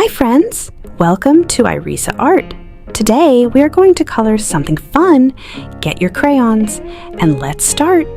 Hi friends! Welcome to Irisa Art. Today we are going to color something fun. Get your crayons and let's start.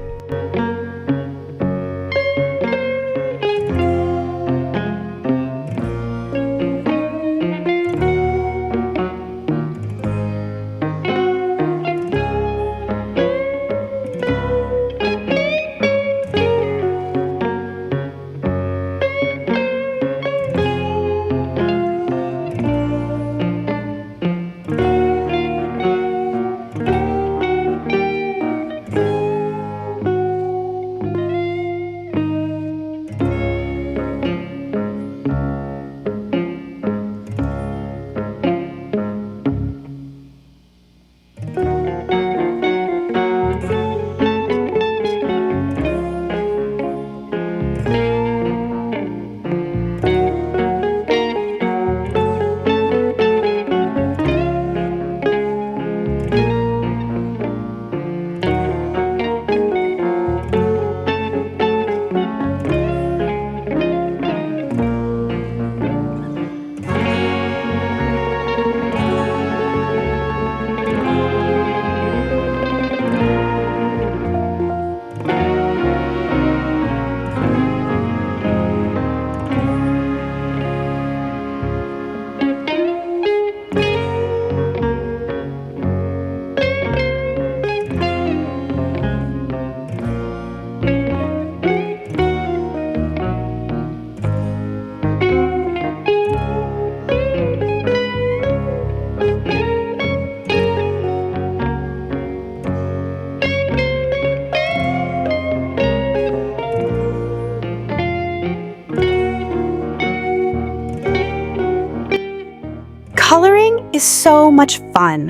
Coloring is so much fun.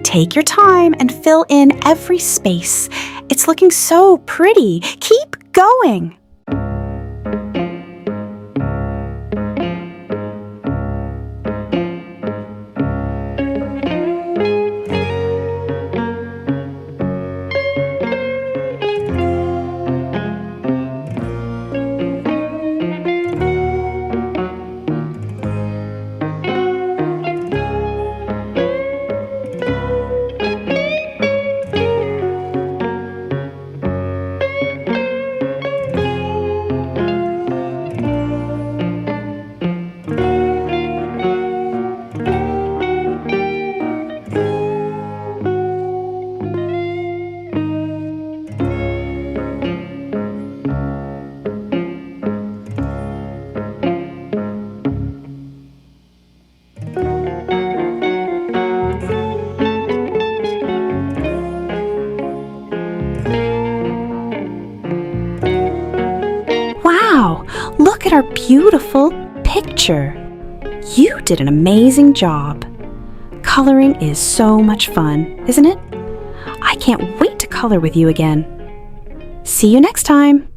Take your time and fill in every space. It's looking so pretty. Keep going. Wow, look at our beautiful picture. You did an amazing job. Coloring is so much fun, isn't it? I can't wait to color with you again. See you next time.